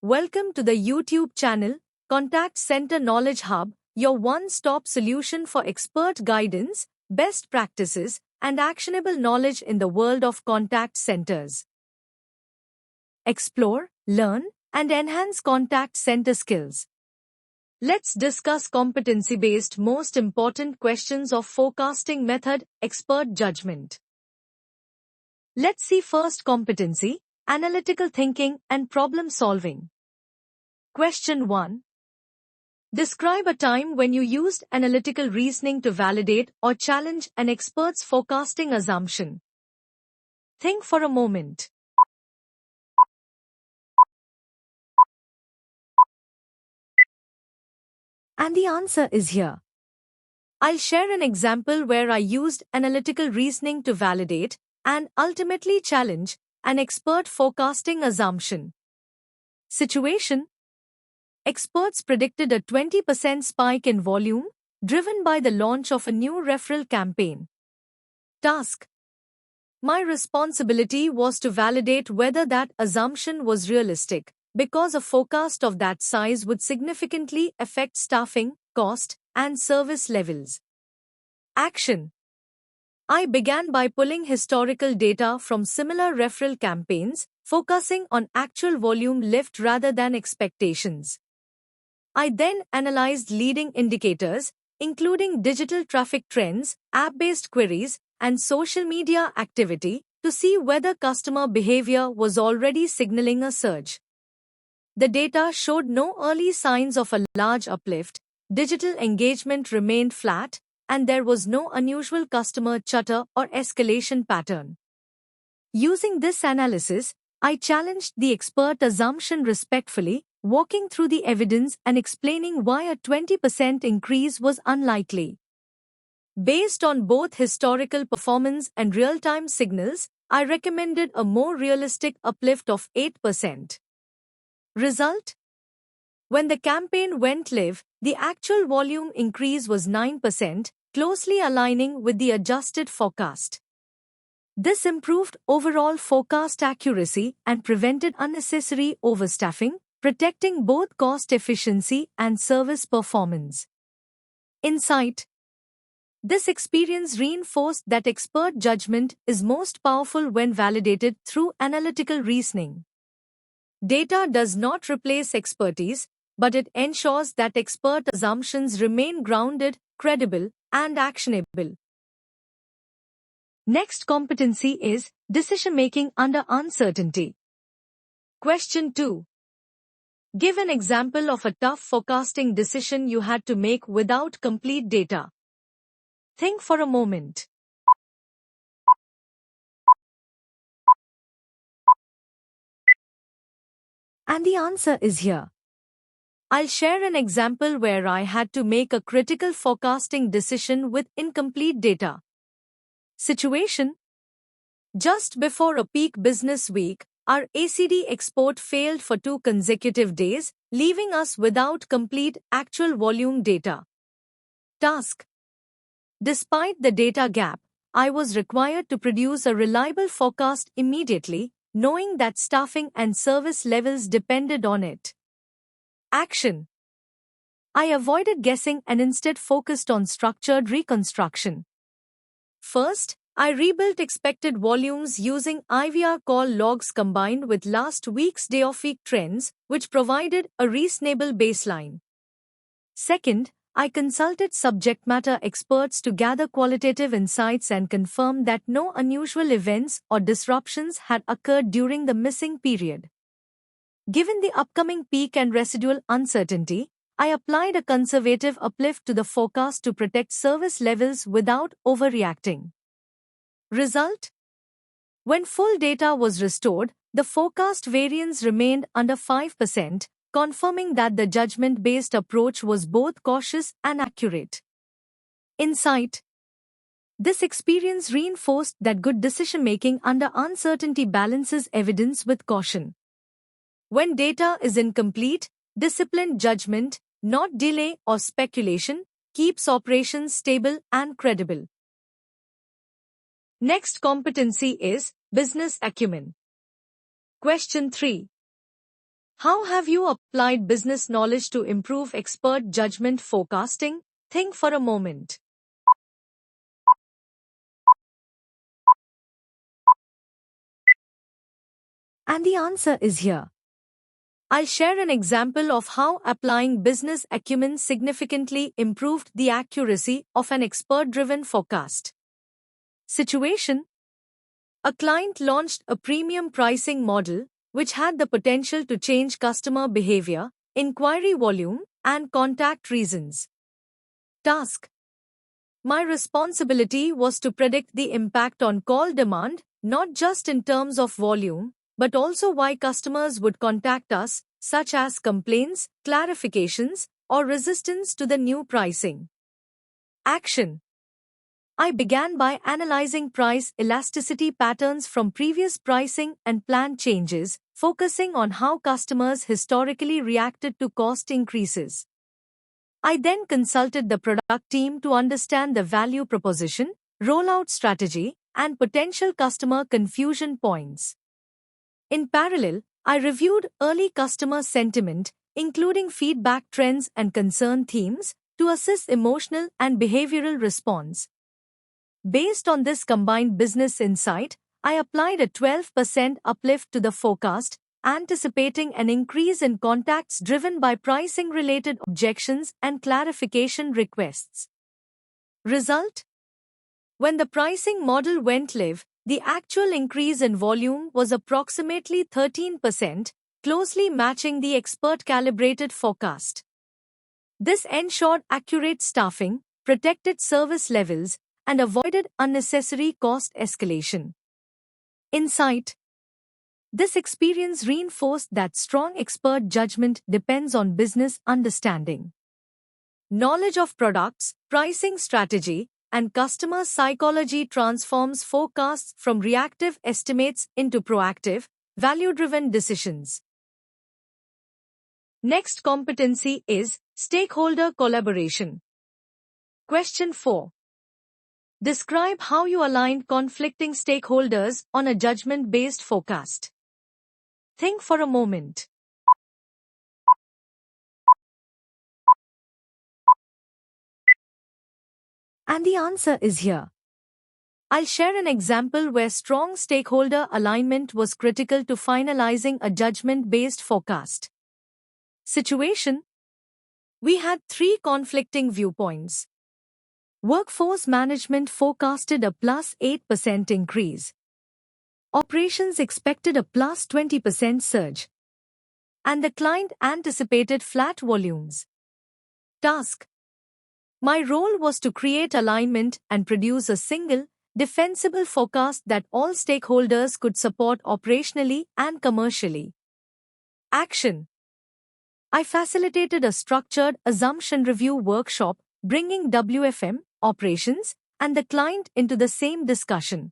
Welcome to the YouTube channel, Contact Center Knowledge Hub, your one-stop solution for expert guidance, best practices, and actionable knowledge in the world of contact centers. Explore, learn, and enhance contact center skills. Let's discuss competency-based most important questions of forecasting method, expert judgment. Let's see first competency, analytical thinking and problem solving. Question 1. Describe a time when you used analytical reasoning to validate or challenge an expert's forecasting assumption. Think for a moment. And the answer is here. I'll share an example where I used analytical reasoning to validate and ultimately challenge an expert forecasting assumption. Situation: experts predicted a 20% spike in volume, driven by the launch of a new referral campaign. Task: my responsibility was to validate whether that assumption was realistic, because a forecast of that size would significantly affect staffing, cost, and service levels. Action: I began by pulling historical data from similar referral campaigns, focusing on actual volume lift rather than expectations. I then analyzed leading indicators, including digital traffic trends, app-based queries, and social media activity, to see whether customer behavior was already signaling a surge. The data showed no early signs of a large uplift, digital engagement remained flat, and there was no unusual customer chatter or escalation pattern. Using this analysis, I challenged the expert assumption respectfully, walking through the evidence and explaining why a 20% increase was unlikely. Based on both historical performance and real-time signals, I recommended a more realistic uplift of 8%. Result: when the campaign went live, the actual volume increase was 9%, closely aligning with the adjusted forecast. This improved overall forecast accuracy and prevented unnecessary overstaffing, protecting both cost efficiency and service performance. Insight: this experience reinforced that expert judgment is most powerful when validated through analytical reasoning. Data does not replace expertise, but it ensures that expert assumptions remain grounded, credible, and actionable. Next competency is decision-making under uncertainty. Question 2. Give an example of a tough forecasting decision you had to make without complete data. Think for a moment. And the answer is here. I'll share an example where I had to make a critical forecasting decision with incomplete data. Situation: just before a peak business week, our ACD export failed for 2 consecutive days, leaving us without complete actual volume data. Task: despite the data gap, I was required to produce a reliable forecast immediately, knowing that staffing and service levels depended on it. Action: I avoided guessing and instead focused on structured reconstruction. First, I rebuilt expected volumes using IVR call logs combined with last week's day-of-week trends, which provided a reasonable baseline. Second, I consulted subject matter experts to gather qualitative insights and confirm that no unusual events or disruptions had occurred during the missing period. Given the upcoming peak and residual uncertainty, I applied a conservative uplift to the forecast to protect service levels without overreacting. Result: when full data was restored, the forecast variance remained under 5%, confirming that the judgment-based approach was both cautious and accurate. Insight: this experience reinforced that good decision-making under uncertainty balances evidence with caution. When data is incomplete, disciplined judgment, not delay or speculation, keeps operations stable and credible. Next competency is business acumen. Question 3. How have you applied business knowledge to improve expert judgment forecasting? Think for a moment. And the answer is here. I'll share an example of how applying business acumen significantly improved the accuracy of an expert-driven forecast. Situation: a client launched a premium pricing model which had the potential to change customer behavior, inquiry volume, and contact reasons. Task: my responsibility was to predict the impact on call demand, not just in terms of volume, but also why customers would contact us, such as complaints, clarifications, or resistance to the new pricing. Action: I began by analyzing price elasticity patterns from previous pricing and plan changes, focusing on how customers historically reacted to cost increases. I then consulted the product team to understand the value proposition, rollout strategy, and potential customer confusion points. In parallel, I reviewed early customer sentiment, including feedback trends and concern themes, to assess emotional and behavioral response. Based on this combined business insight, I applied a 12% uplift to the forecast, anticipating an increase in contacts driven by pricing-related objections and clarification requests. Result: when the pricing model went live, the actual increase in volume was approximately 13%, closely matching the expert-calibrated forecast. This ensured accurate staffing, protected service levels, and avoided unnecessary cost escalation. Insight: this experience reinforced that strong expert judgment depends on business understanding. Knowledge of products, pricing strategy, and customer psychology transforms forecasts from reactive estimates into proactive, value-driven decisions. Next competency is stakeholder collaboration. Question 4. Describe how you aligned conflicting stakeholders on a judgment-based forecast. Think for a moment. And the answer is here. I'll share an example where strong stakeholder alignment was critical to finalizing a judgment-based forecast. Situation: we had 3 conflicting viewpoints. Workforce management forecasted a plus 8% increase. Operations expected a plus 20% surge. And the client anticipated flat volumes. Task: my role was to create alignment and produce a single, defensible forecast that all stakeholders could support operationally and commercially. Action: I facilitated a structured assumption review workshop, bringing WFM, operations, and the client into the same discussion.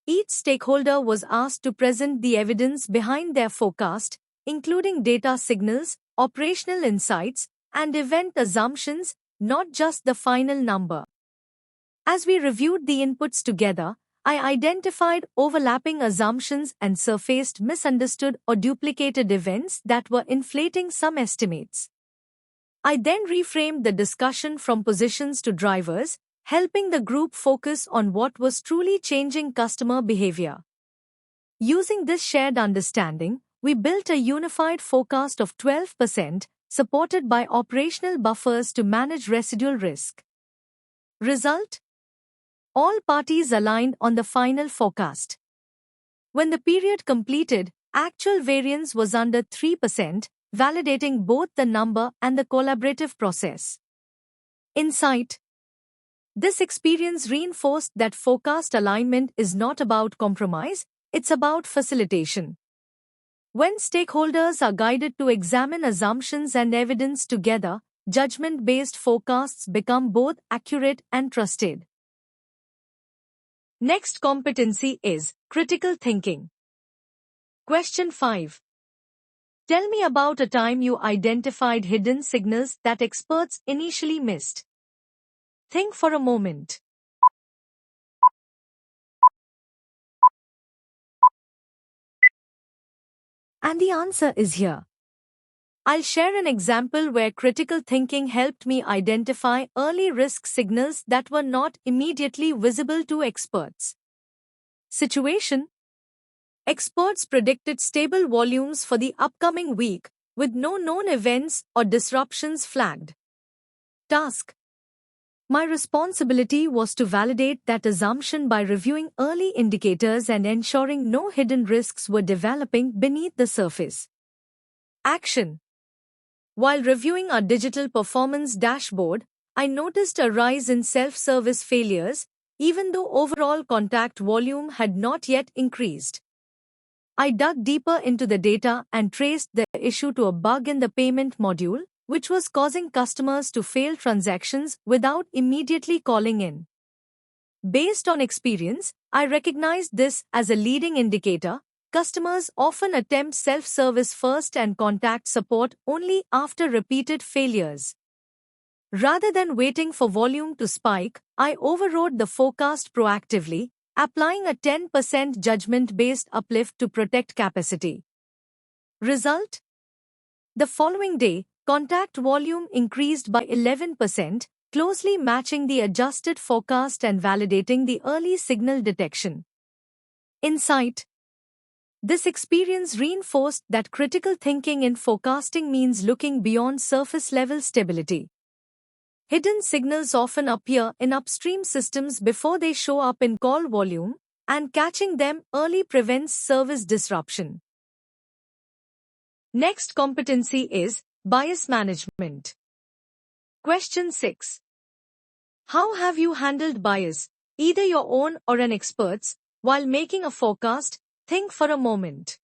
Each stakeholder was asked to present the evidence behind their forecast, including data signals, operational insights, and event assumptions, not just the final number. As we reviewed the inputs together, I identified overlapping assumptions and surfaced misunderstood or duplicated events that were inflating some estimates. I then reframed the discussion from positions to drivers, helping the group focus on what was truly changing customer behavior. Using this shared understanding, we built a unified forecast of 12%, supported by operational buffers to manage residual risk. Result: all parties aligned on the final forecast. When the period completed, actual variance was under 3%, validating both the number and the collaborative process. Insight: this experience reinforced that forecast alignment is not about compromise, it's about facilitation. When stakeholders are guided to examine assumptions and evidence together, judgment-based forecasts become both accurate and trusted. Next competency is critical thinking. Question 5. Tell me about a time you identified hidden signals that experts initially missed. Think for a moment. And the answer is here. I'll share an example where critical thinking helped me identify early risk signals that were not immediately visible to experts. Situation: experts predicted stable volumes for the upcoming week, with no known events or disruptions flagged. Task: my responsibility was to validate that assumption by reviewing early indicators and ensuring no hidden risks were developing beneath the surface. Action: while reviewing our digital performance dashboard, I noticed a rise in self-service failures, even though overall contact volume had not yet increased. I dug deeper into the data and traced the issue to a bug in the payment module, which was causing customers to fail transactions without immediately calling in. Based on experience, I recognized this as a leading indicator. Customers often attempt self-service first and contact support only after repeated failures. Rather than waiting for volume to spike, I overrode the forecast proactively, applying a 10% judgment-based uplift to protect capacity. Result: the following day, contact volume increased by 11%, closely matching the adjusted forecast and validating the early signal detection. Insight: this experience reinforced that critical thinking in forecasting means looking beyond surface-level stability. Hidden signals often appear in upstream systems before they show up in call volume, and catching them early prevents service disruption. Next competency is bias management. Question 6. How have you handled bias, either your own or an expert's, while making a forecast? Think for a moment.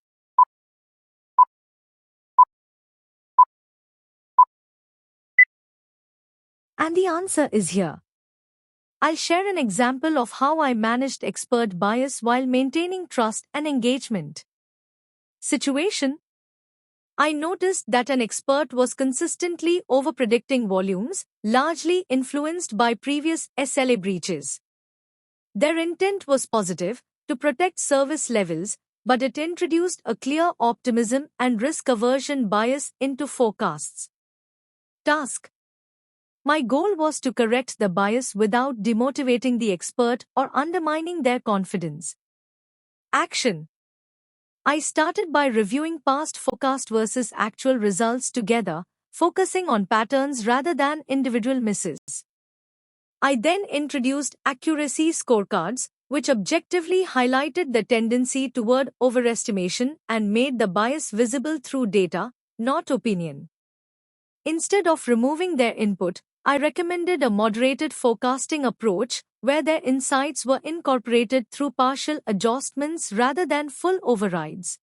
And the answer is here. I'll share an example of how I managed expert bias while maintaining trust and engagement. Situation: I noticed that an expert was consistently overpredicting volumes, largely influenced by previous SLA breaches. Their intent was positive, to protect service levels, but it introduced a clear optimism and risk aversion bias into forecasts. Task: my goal was to correct the bias without demotivating the expert or undermining their confidence. Action: I started by reviewing past forecast versus actual results together, focusing on patterns rather than individual misses. I then introduced accuracy scorecards, which objectively highlighted the tendency toward overestimation and made the bias visible through data, not opinion. Instead of removing their input, I recommended a moderated forecasting approach where their insights were incorporated through partial adjustments rather than full overrides.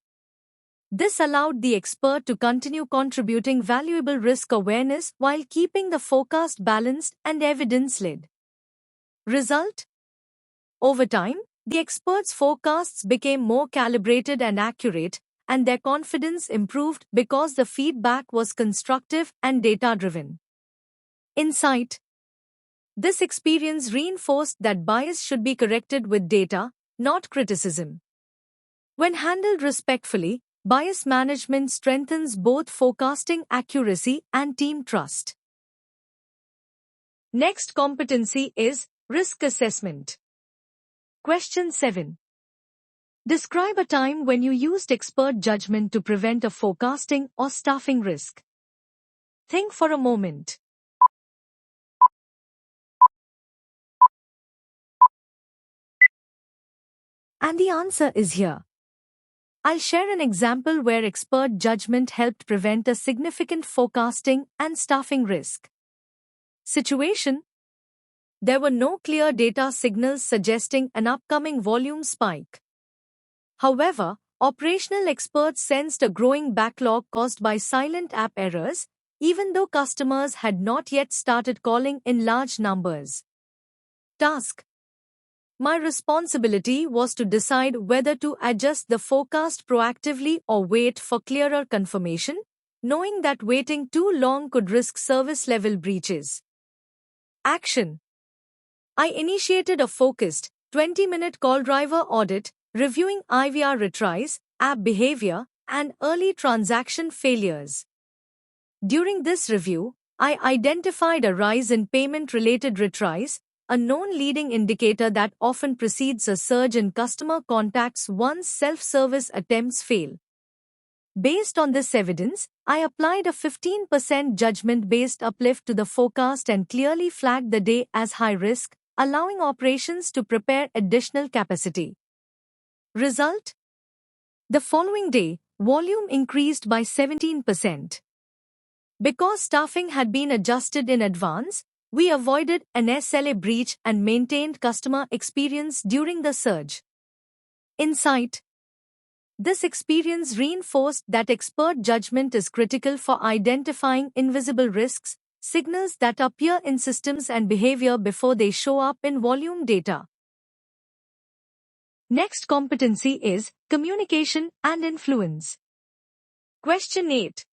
This allowed the expert to continue contributing valuable risk awareness while keeping the forecast balanced and evidence-led. Result: over time, the expert's forecasts became more calibrated and accurate, and their confidence improved because the feedback was constructive and data-driven. Insight: this experience reinforced that bias should be corrected with data, not criticism. When handled respectfully, bias management strengthens both forecasting accuracy and team trust. Next competency is risk assessment. Question 7. Describe a time when you used expert judgment to prevent a forecasting or staffing risk. Think for a moment. And the answer is here. I'll share an example where expert judgment helped prevent a significant forecasting and staffing risk. Situation: there were no clear data signals suggesting an upcoming volume spike. However, operational experts sensed a growing backlog caused by silent app errors, even though customers had not yet started calling in large numbers. Task: my responsibility was to decide whether to adjust the forecast proactively or wait for clearer confirmation, knowing that waiting too long could risk service level breaches. Action: I initiated a focused, 20-minute call driver audit, reviewing IVR retries, app behavior, and early transaction failures. During this review, I identified a rise in payment-related retries, a known leading indicator that often precedes a surge in customer contacts once self-service attempts fail. Based on this evidence, I applied a 15% judgment-based uplift to the forecast and clearly flagged the day as high risk, allowing operations to prepare additional capacity. Result? The following day, volume increased by 17%. Because staffing had been adjusted in advance, we avoided an SLA breach and maintained customer experience during the surge. Insight: this experience reinforced that expert judgment is critical for identifying invisible risks, signals that appear in systems and behavior before they show up in volume data. Next competency is communication and influence. Question 8.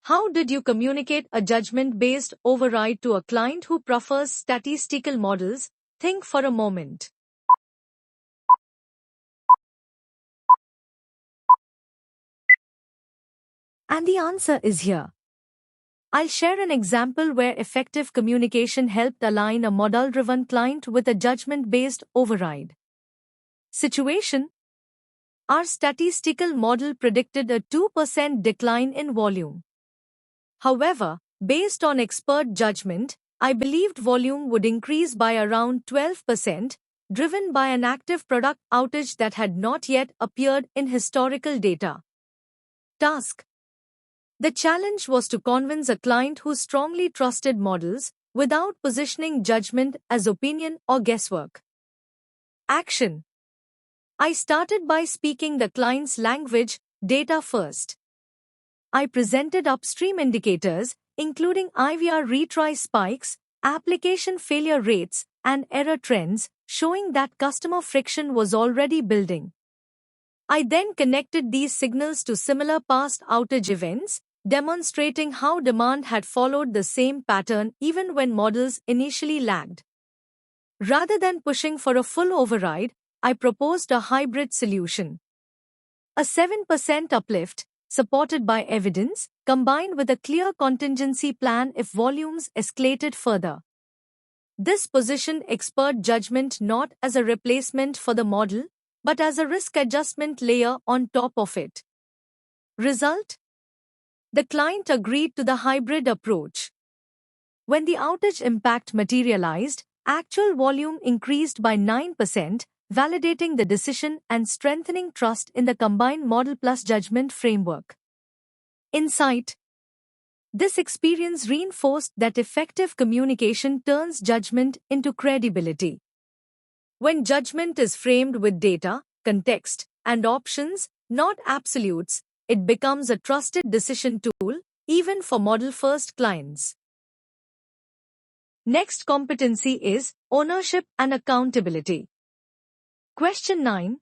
How did you communicate a judgment-based override to a client who prefers statistical models? Think for a moment. And the answer is here. I'll share an example where effective communication helped align a model-driven client with a judgment-based override. Situation: our statistical model predicted a 2% decline in volume. However, based on expert judgment, I believed volume would increase by around 12%, driven by an active product outage that had not yet appeared in historical data. Task: the challenge was to convince a client who strongly trusted models without positioning judgment as opinion or guesswork. Action: I started by speaking the client's language, data first. I presented upstream indicators, including IVR retry spikes, application failure rates, and error trends, showing that customer friction was already building. I then connected these signals to similar past outage events, demonstrating how demand had followed the same pattern even when models initially lagged. Rather than pushing for a full override, I proposed a hybrid solution. A 7% uplift, supported by evidence, combined with a clear contingency plan if volumes escalated further. This positioned expert judgment not as a replacement for the model, but as a risk adjustment layer on top of it. Result: the client agreed to the hybrid approach. When the outage impact materialized, actual volume increased by 9%, validating the decision and strengthening trust in the combined model plus judgment framework. Insight: this experience reinforced that effective communication turns judgment into credibility. When judgment is framed with data, context, and options, not absolutes, it becomes a trusted decision tool, even for model-first clients. Next competency is ownership and accountability. Question 9.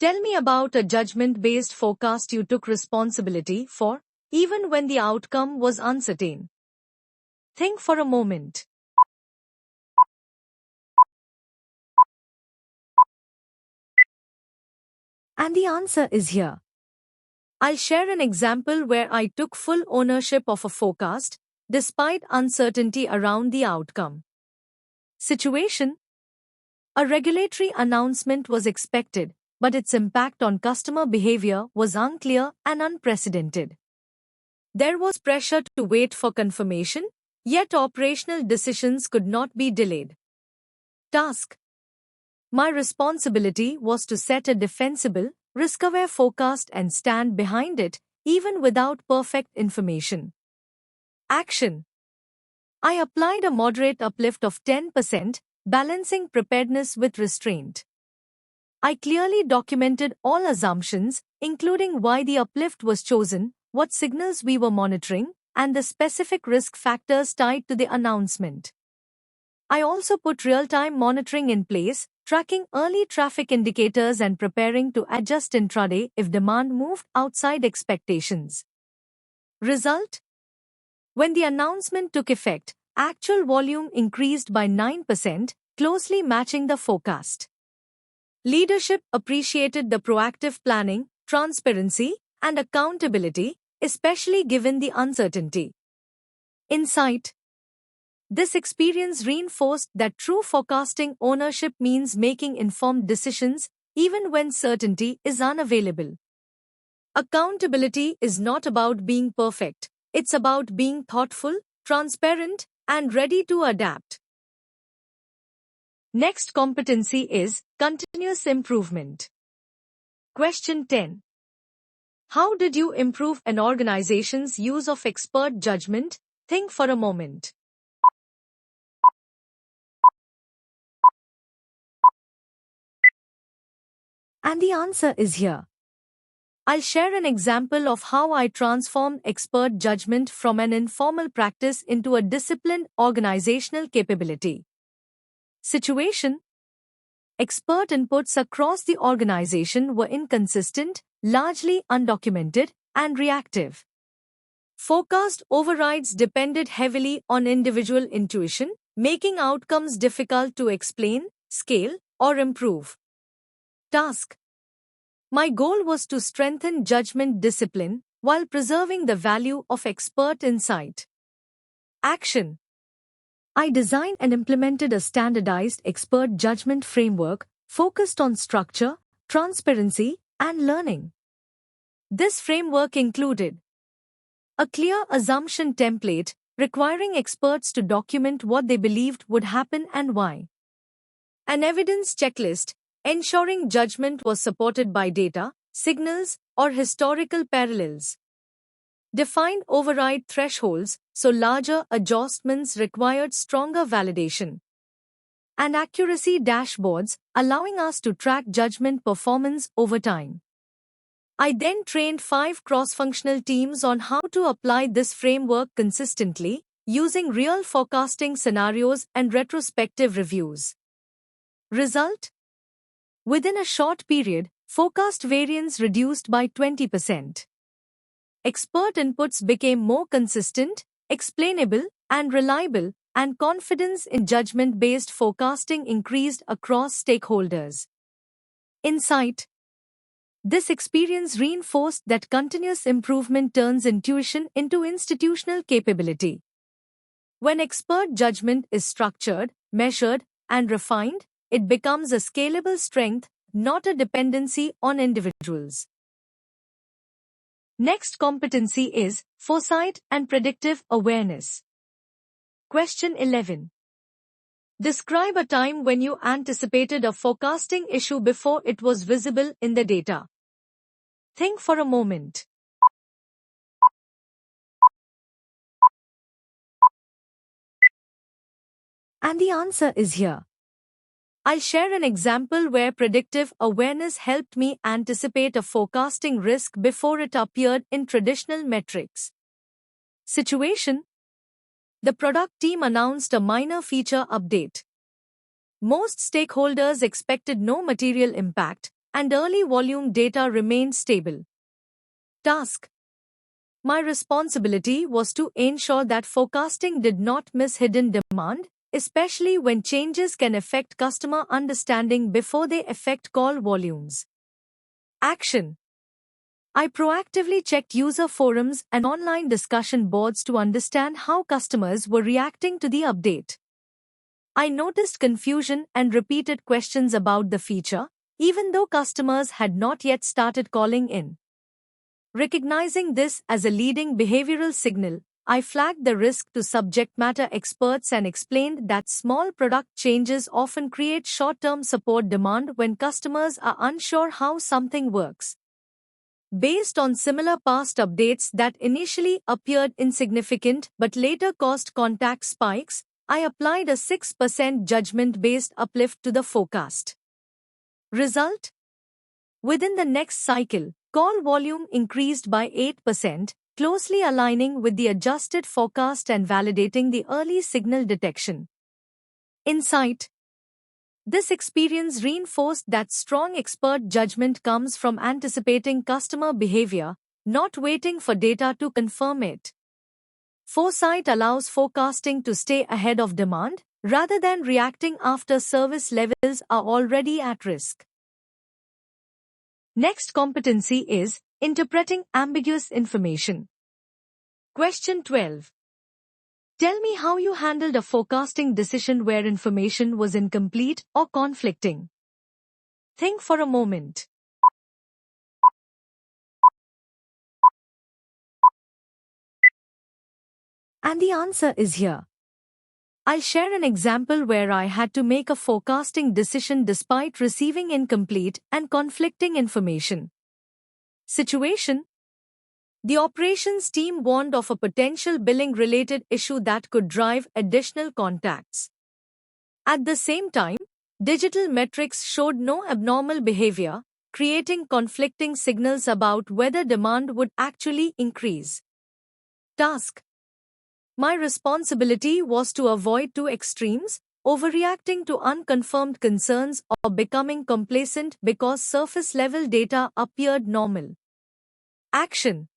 Tell me about a judgment-based forecast you took responsibility for, even when the outcome was uncertain. Think for a moment. And the answer is here. I'll share an example where I took full ownership of a forecast, despite uncertainty around the outcome. Situation: a regulatory announcement was expected, but its impact on customer behavior was unclear and unprecedented. There was pressure to wait for confirmation, yet operational decisions could not be delayed. Task: my responsibility was to set a defensible, risk-aware forecast and stand behind it, even without perfect information. Action: I applied a moderate uplift of 10%, balancing preparedness with restraint. I clearly documented all assumptions, including why the uplift was chosen, what signals we were monitoring, and the specific risk factors tied to the announcement. I also put real-time monitoring in place, tracking early traffic indicators and preparing to adjust intraday if demand moved outside expectations. Result: when the announcement took effect, actual volume increased by 9%, closely matching the forecast. Leadership appreciated the proactive planning, transparency, and accountability, especially given the uncertainty. Insight. This experience reinforced that true forecasting ownership means making informed decisions even when certainty is unavailable. Accountability is not about being perfect, it's about being thoughtful, transparent, and ready to adapt. Next competency is continuous improvement. Question 10. How did you improve an organization's use of expert judgment? Think for a moment. And the answer is here. I'll share an example of how I transformed expert judgment from an informal practice into a disciplined organizational capability. Situation. Expert inputs across the organization were inconsistent, largely undocumented, and reactive. Forecast overrides depended heavily on individual intuition, making outcomes difficult to explain, scale, or improve. Task. My goal was to strengthen judgment discipline while preserving the value of expert insight. Action. I designed and implemented a standardized expert judgment framework focused on structure, transparency, and learning. This framework included a clear assumption template requiring experts to document what they believed would happen and why. An evidence checklist ensuring judgment was supported by data, signals, or historical parallels. Defined override thresholds, so larger adjustments required stronger validation. And accuracy dashboards, allowing us to track judgment performance over time. I then trained 5 cross-functional teams on how to apply this framework consistently, using real forecasting scenarios and retrospective reviews. Result? Within a short period, forecast variance reduced by 20%. Expert inputs became more consistent, explainable, and reliable, and confidence in judgment-based forecasting increased across stakeholders. Insight. This experience reinforced that continuous improvement turns intuition into institutional capability. When expert judgment is structured, measured, and refined, it becomes a scalable strength, not a dependency on individuals. Next competency is foresight and predictive awareness. Question 11. Describe a time when you anticipated a forecasting issue before it was visible in the data. Think for a moment. And the answer is here. I'll share an example where predictive awareness helped me anticipate a forecasting risk before it appeared in traditional metrics. Situation. The product team announced a minor feature update. Most stakeholders expected no material impact, and early volume data remained stable. Task. My responsibility was to ensure that forecasting did not miss hidden demand, especially when changes can affect customer understanding before they affect call volumes. Action. I proactively checked user forums and online discussion boards to understand how customers were reacting to the update. I noticed confusion and repeated questions about the feature, even though customers had not yet started calling in. Recognizing this as a leading behavioral signal, I flagged the risk to subject matter experts and explained that small product changes often create short-term support demand when customers are unsure how something works. Based on similar past updates that initially appeared insignificant but later caused contact spikes, I applied a 6% judgment-based uplift to the forecast. Result? Within the next cycle, call volume increased by 8%, closely aligning with the adjusted forecast and validating the early signal detection. Insight. This experience reinforced that strong expert judgment comes from anticipating customer behavior, not waiting for data to confirm it. Foresight allows forecasting to stay ahead of demand, rather than reacting after service levels are already at risk. Next competency is Interpreting ambiguous information. Question 12. Tell me how you handled a forecasting decision where information was incomplete or conflicting. Think for a moment. And the answer is here. I'll share an example where I had to make a forecasting decision despite receiving incomplete and conflicting information. Situation: the operations team warned of a potential billing-related issue that could drive additional contacts. At the same time, digital metrics showed no abnormal behavior, creating conflicting signals about whether demand would actually increase. Task: my responsibility was to avoid two extremes, overreacting to unconfirmed concerns or becoming complacent because surface-level data appeared normal. Action: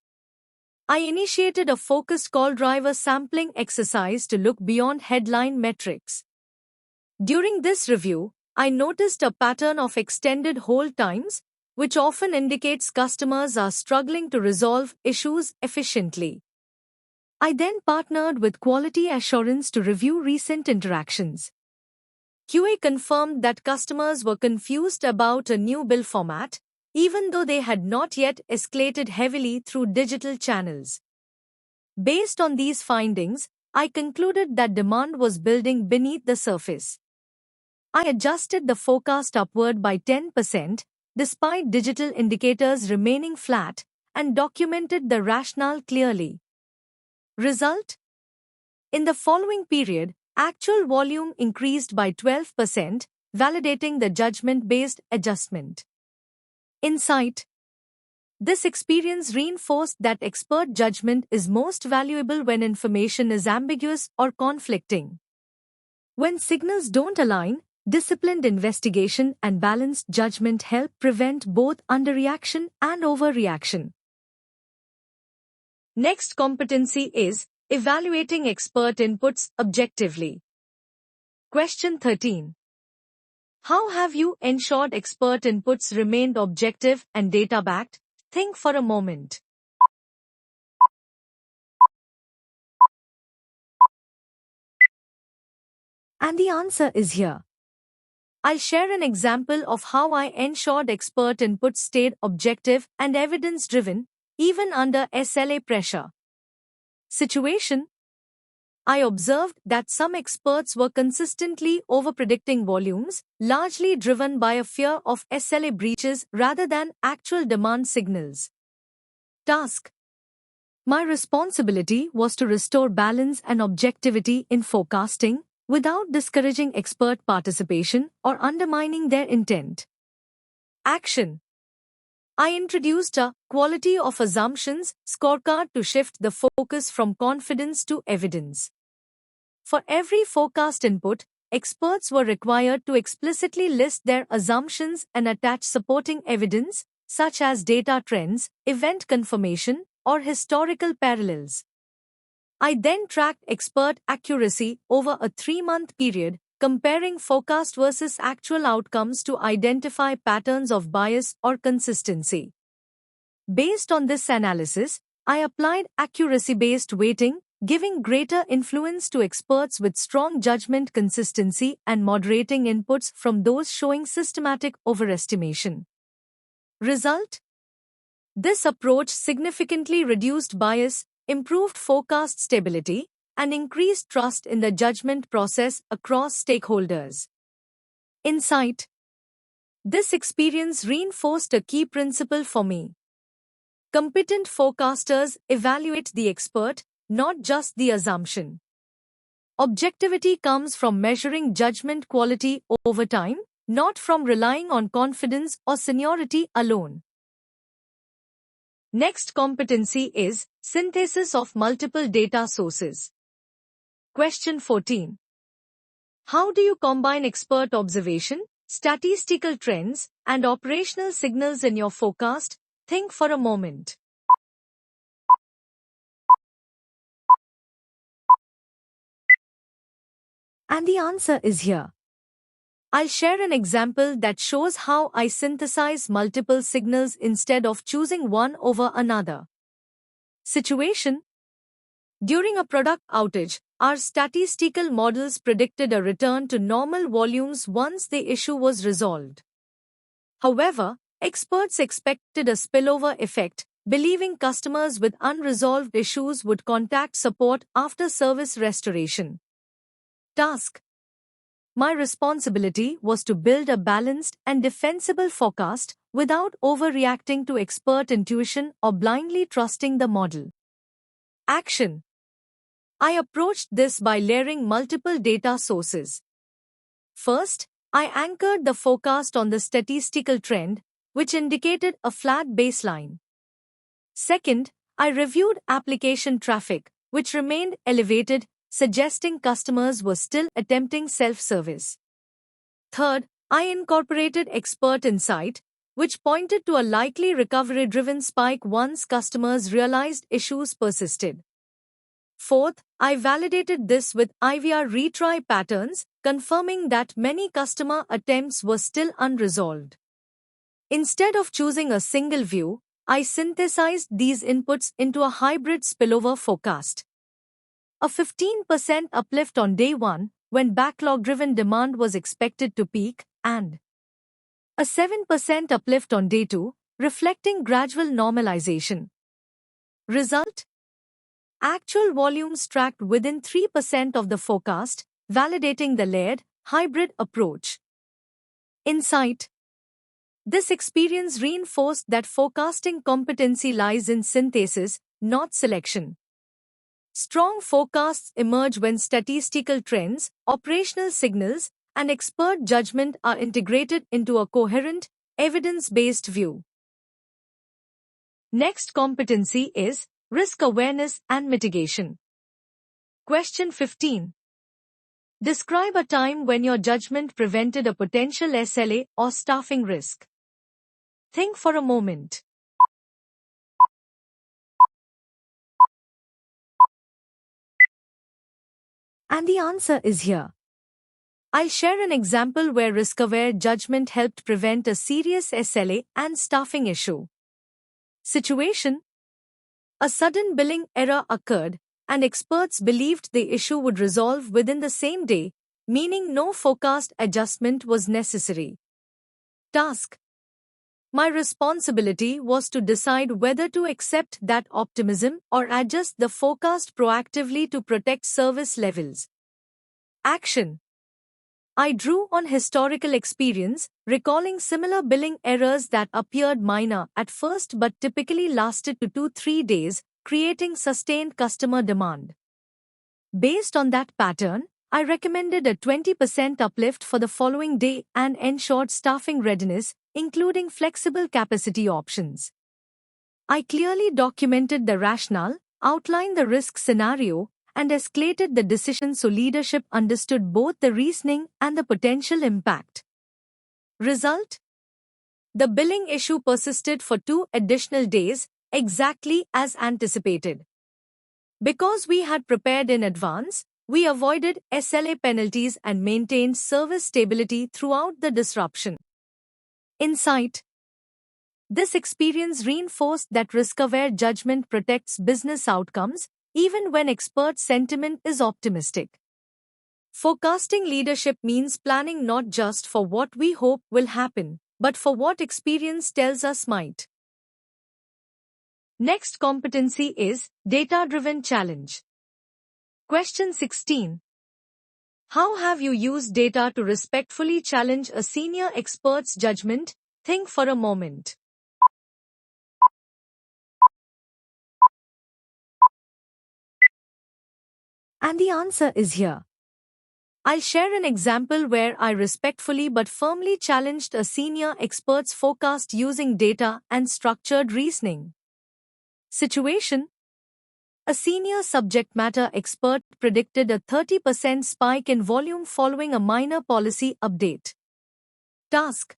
I initiated a focused call driver sampling exercise to look beyond headline metrics. During this review, I noticed a pattern of extended hold times, which often indicates customers are struggling to resolve issues efficiently. I then partnered with quality assurance to review recent interactions. QA confirmed that customers were confused about a new bill format, even though they had not yet escalated heavily through digital channels. Based on these findings, I concluded that demand was building beneath the surface. I adjusted the forecast upward by 10%, despite digital indicators remaining flat, and documented the rationale clearly. Result: in the following period, actual volume increased by 12%, validating the judgment-based adjustment. Insight: this experience reinforced that expert judgment is most valuable when information is ambiguous or conflicting. When signals don't align, disciplined investigation and balanced judgment help prevent both underreaction and overreaction. Next competency is evaluating expert inputs objectively. Question 13. How have you ensured expert inputs remained objective and data-backed? Think for a moment. And the answer is here. I'll share an example of how I ensured expert inputs stayed objective and evidence-driven, even under SLA pressure. Situation: I observed that some experts were consistently overpredicting volumes, largely driven by a fear of SLA breaches rather than actual demand signals. Task: my responsibility was to restore balance and objectivity in forecasting, without discouraging expert participation or undermining their intent. Action: I introduced a quality of assumptions scorecard to shift the focus from confidence to evidence. For every forecast input, experts were required to explicitly list their assumptions and attach supporting evidence, such as data trends, event confirmation, or historical parallels. I then tracked expert accuracy over a 3-month period, comparing forecast versus actual outcomes to identify patterns of bias or consistency. Based on this analysis, I applied accuracy-based weighting, giving greater influence to experts with strong judgment consistency and moderating inputs from those showing systematic overestimation. Result: this approach significantly reduced bias, improved forecast stability, and increased trust in the judgment process across stakeholders. Insight: this experience reinforced a key principle for me. Competent forecasters evaluate the expert, not just the assumption. Objectivity comes from measuring judgment quality over time, not from relying on confidence or seniority alone. Next competency is synthesis of multiple data sources. Question 14. How do you combine expert observation, statistical trends, and operational signals in your forecast? Think for a moment. And the answer is here. I'll share an example that shows how I synthesize multiple signals instead of choosing one over another. Situation: during a product outage, our statistical models predicted a return to normal volumes once the issue was resolved. However, experts expected a spillover effect, believing customers with unresolved issues would contact support after service restoration. Task: my responsibility was to build a balanced and defensible forecast without overreacting to expert intuition or blindly trusting the model. Action: I approached this by layering multiple data sources. First, I anchored the forecast on the statistical trend, which indicated a flat baseline. Second, I reviewed application traffic, which remained elevated, suggesting customers were still attempting self-service. Third, I incorporated expert insight, which pointed to a likely recovery-driven spike once customers realized issues persisted. Fourth, I validated this with IVR retry patterns, confirming that many customer attempts were still unresolved. Instead of choosing a single view, I synthesized these inputs into a hybrid spillover forecast. A 15% uplift on day 1, when backlog-driven demand was expected to peak, and a 7% uplift on day 2, reflecting gradual normalization. Result: actual volumes tracked within 3% of the forecast, validating the layered, hybrid approach. Insight: this experience reinforced that forecasting competency lies in synthesis, not selection. Strong forecasts emerge when statistical trends, operational signals, and expert judgment are integrated into a coherent, evidence-based view. Next competency is risk awareness and mitigation. Question 15. Describe a time when your judgment prevented a potential SLA or staffing risk. Think for a moment. And the answer is here. I'll share an example where risk-aware judgment helped prevent a serious SLA and staffing issue. Situation: a sudden billing error occurred, and experts believed the issue would resolve within the same day, meaning no forecast adjustment was necessary. Task: my responsibility was to decide whether to accept that optimism or adjust the forecast proactively to protect service levels. Action: I drew on historical experience, recalling similar billing errors that appeared minor at first but typically lasted 2 to 3 days, creating sustained customer demand. Based on that pattern, I recommended a 20% uplift for the following day and ensured staffing readiness, including flexible capacity options. I clearly documented the rationale, outlined the risk scenario, and escalated the decision so leadership understood both the reasoning and the potential impact. Result: the billing issue persisted for 2 additional days, exactly as anticipated. Because we had prepared in advance, we avoided SLA penalties and maintained service stability throughout the disruption. Insight: this experience reinforced that risk-aware judgment protects business outcomes, even when expert sentiment is optimistic. Forecasting leadership means planning not just for what we hope will happen, but for what experience tells us might. Next competency is data-driven challenge. Question 16. How have you used data to respectfully challenge a senior expert's judgment? Think for a moment. And the answer is here. I'll share an example where I respectfully but firmly challenged a senior expert's forecast using data and structured reasoning. Situation: a senior subject matter expert predicted a 30% spike in volume following a minor policy update. Task: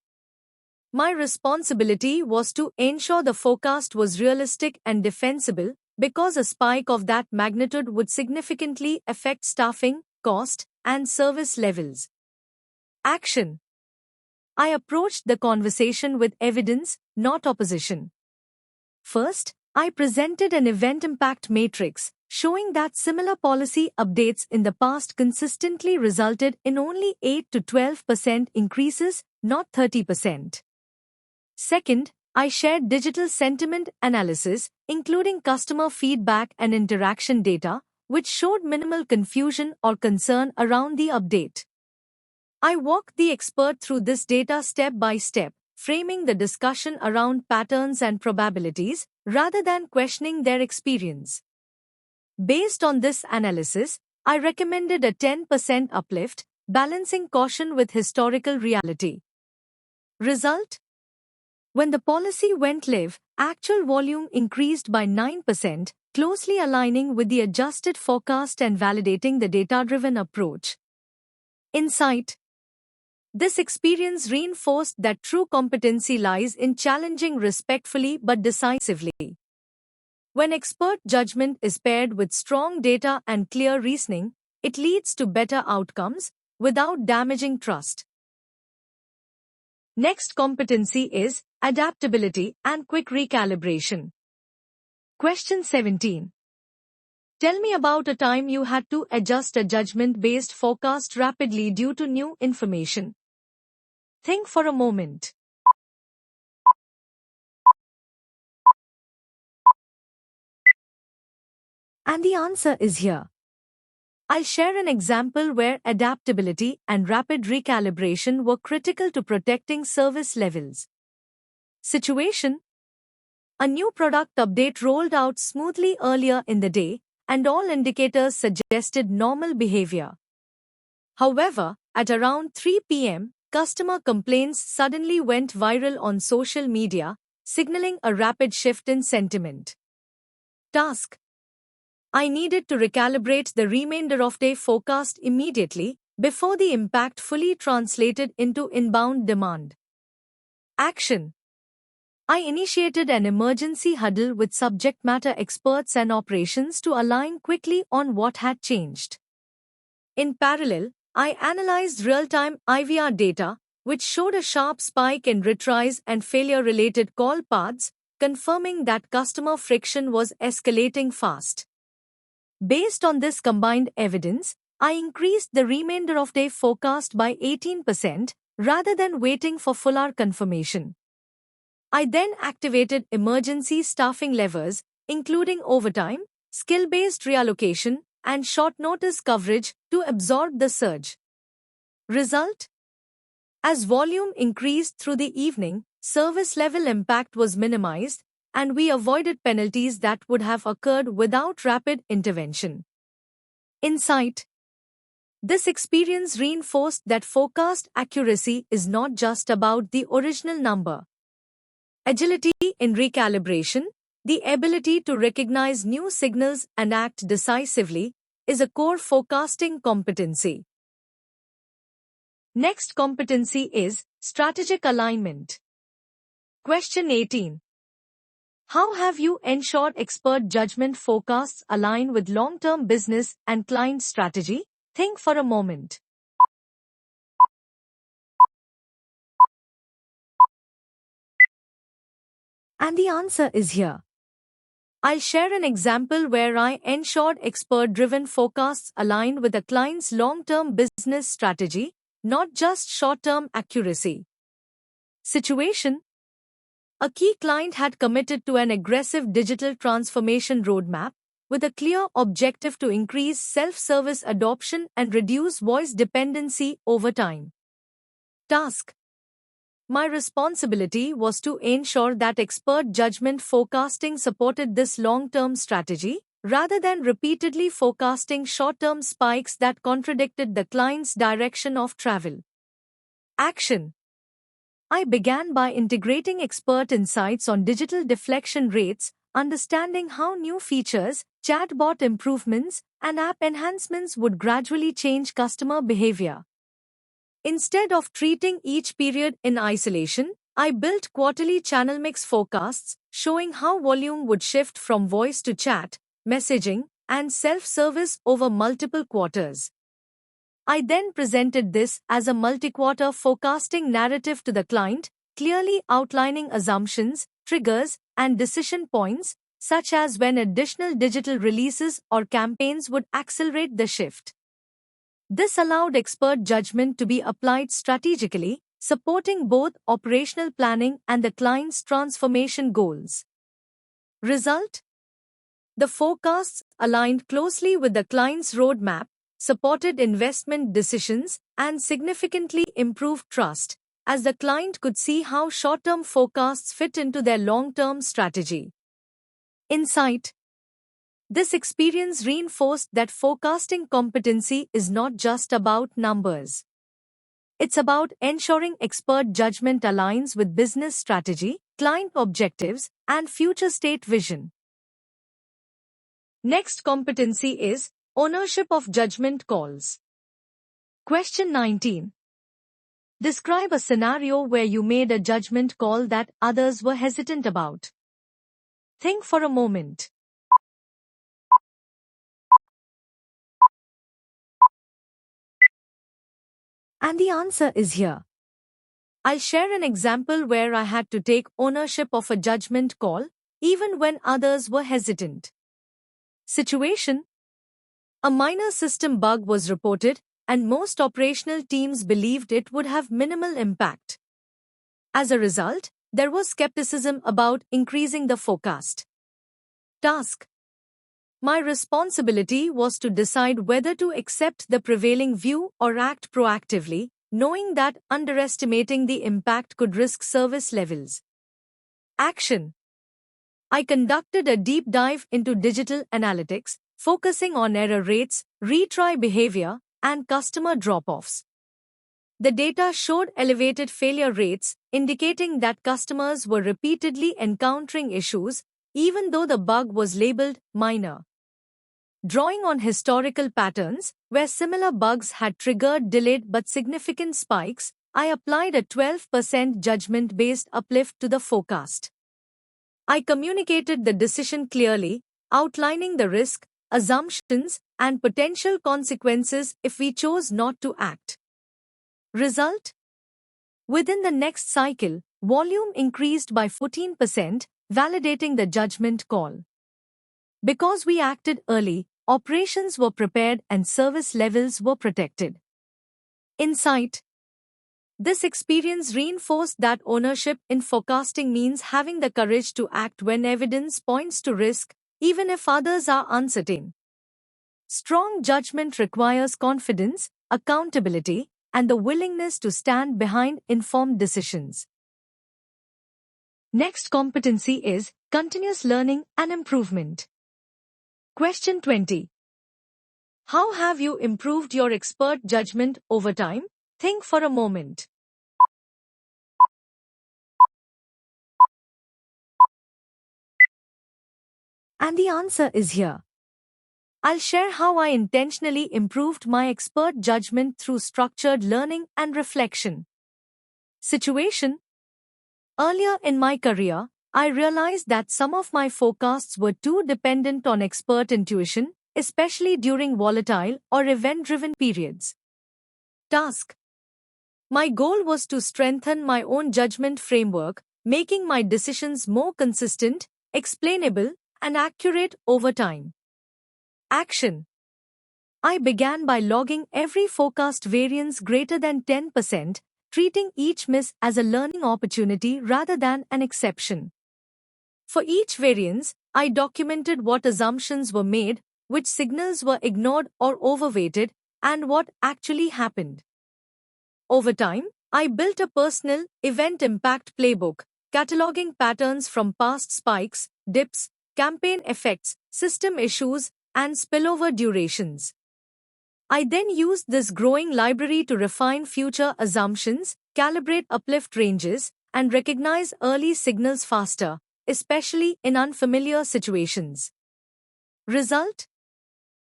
my responsibility was to ensure the forecast was realistic and defensible, because a spike of that magnitude would significantly affect staffing, cost, and service levels. Action: I approached the conversation with evidence, not opposition. First, I presented an event impact matrix showing that similar policy updates in the past consistently resulted in only 8 to 12% increases, not 30%. Second, I shared digital sentiment analysis, including customer feedback and interaction data, which showed minimal confusion or concern around the update. I walked the expert through this data step by step, framing the discussion around patterns and probabilities rather than questioning their experience. Based on this analysis, I recommended a 10% uplift, balancing caution with historical reality. Result? When the policy went live, actual volume increased by 9%, closely aligning with the adjusted forecast and validating the data-driven approach. Insight: this experience reinforced that true competency lies in challenging respectfully but decisively. When expert judgment is paired with strong data and clear reasoning, it leads to better outcomes without damaging trust. Next competency is adaptability and quick recalibration. Question 17. Tell me about a time you had to adjust a judgment-based forecast rapidly due to new information. Think for a moment. And the answer is here. I'll share an example where adaptability and rapid recalibration were critical to protecting service levels. Situation: a new product update rolled out smoothly earlier in the day, and all indicators suggested normal behavior. However, at around 3 p.m., customer complaints suddenly went viral on social media, signaling a rapid shift in sentiment. Task: I needed to recalibrate the remainder of day forecast immediately before the impact fully translated into inbound demand. Action: I initiated an emergency huddle with subject matter experts and operations to align quickly on what had changed. In parallel, I analyzed real-time IVR data, which showed a sharp spike in retries and failure-related call paths, confirming that customer friction was escalating fast. Based on this combined evidence, I increased the remainder of day forecast by 18% rather than waiting for full-hour confirmation. I then activated emergency staffing levers, including overtime, skill-based reallocation, and short-notice coverage to absorb the surge. Result: as volume increased through the evening, service-level impact was minimized, and we avoided penalties that would have occurred without rapid intervention. Insight: this experience reinforced that forecast accuracy is not just about the original number. Agility in recalibration, the ability to recognize new signals and act decisively, is a core forecasting competency. Next competency is strategic alignment. Question 18. How have you ensured expert judgment forecasts align with long-term business and client strategy? Think for a moment. And the answer is here. I'll share an example where I ensured expert-driven forecasts aligned with a client's long-term business strategy, not just short-term accuracy. Situation: a key client had committed to an aggressive digital transformation roadmap, with a clear objective to increase self-service adoption and reduce voice dependency over time. Task: my responsibility was to ensure that expert judgment forecasting supported this long-term strategy, rather than repeatedly forecasting short-term spikes that contradicted the client's direction of travel. Action: I began by integrating expert insights on digital deflection rates, understanding how new features, chatbot improvements, and app enhancements would gradually change customer behavior. Instead of treating each period in isolation, I built quarterly channel mix forecasts, showing how volume would shift from voice to chat, messaging, and self-service over multiple quarters. I then presented this as a multi-quarter forecasting narrative to the client, clearly outlining assumptions, triggers, and decision points, such as when additional digital releases or campaigns would accelerate the shift. This allowed expert judgment to be applied strategically, supporting both operational planning and the client's transformation goals. Result? The forecasts aligned closely with the client's roadmap, supported investment decisions, and significantly improved trust, as the client could see how short-term forecasts fit into their long-term strategy. Insight. This experience reinforced that forecasting competency is not just about numbers. It's about ensuring expert judgment aligns with business strategy, client objectives, and future state vision. Next competency is ownership of judgment calls. Question 19. Describe a scenario where you made a judgment call that others were hesitant about. Think for a moment. And the answer is here. I'll share an example where I had to take ownership of a judgment call, even when others were hesitant. Situation: a minor system bug was reported, and most operational teams believed it would have minimal impact. As a result, there was skepticism about increasing the forecast. Task: my responsibility was to decide whether to accept the prevailing view or act proactively, knowing that underestimating the impact could risk service levels. Action: I conducted a deep dive into digital analytics, focusing on error rates, retry behavior, and customer drop-offs. The data showed elevated failure rates, indicating that customers were repeatedly encountering issues, even though the bug was labeled minor. Drawing on historical patterns, where similar bugs had triggered delayed but significant spikes, I applied a 12% judgment-based uplift to the forecast. I communicated the decision clearly, outlining the risk, assumptions, and potential consequences if we chose not to act. Result? Within the next cycle, volume increased by 14%, validating the judgment call. Because we acted early, operations were prepared and service levels were protected. Insight. This experience reinforced that ownership in forecasting means having the courage to act when evidence points to risk, even if others are uncertain. Strong judgment requires confidence, accountability, and the willingness to stand behind informed decisions. Next competency is continuous learning and improvement. Question 20. How have you improved your expert judgment over time? Think for a moment. And the answer is here. I'll share how I intentionally improved my expert judgment through structured learning and reflection. Situation: earlier in my career, I realized that some of my forecasts were too dependent on expert intuition, especially during volatile or event-driven periods. Task: my goal was to strengthen my own judgment framework, making my decisions more consistent, explainable, and accurate over time. Action: I began by logging every forecast variance greater than 10%, treating each miss as a learning opportunity rather than an exception. For each variance, I documented what assumptions were made, which signals were ignored or overweighted, and what actually happened. Over time, I built a personal, event impact playbook, cataloging patterns from past spikes, dips, campaign effects, system issues, and spillover durations. I then used this growing library to refine future assumptions, calibrate uplift ranges, and recognize early signals faster, especially in unfamiliar situations. Result?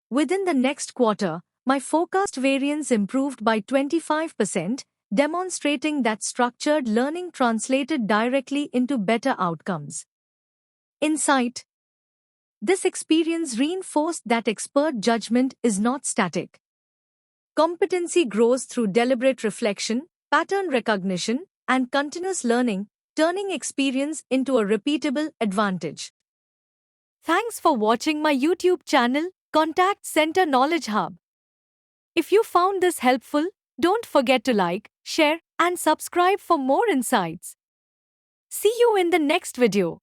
Within the next quarter, my forecast variance improved by 25%, demonstrating that structured learning translated directly into better outcomes. Insight. This experience reinforced that expert judgment is not static. Competency grows through deliberate reflection, pattern recognition, and continuous learning, turning experience into a repeatable advantage. Thanks for watching my YouTube channel, Contact Center Knowledge Hub. If you found this helpful, don't forget to like, share, and subscribe for more insights. See you in the next video.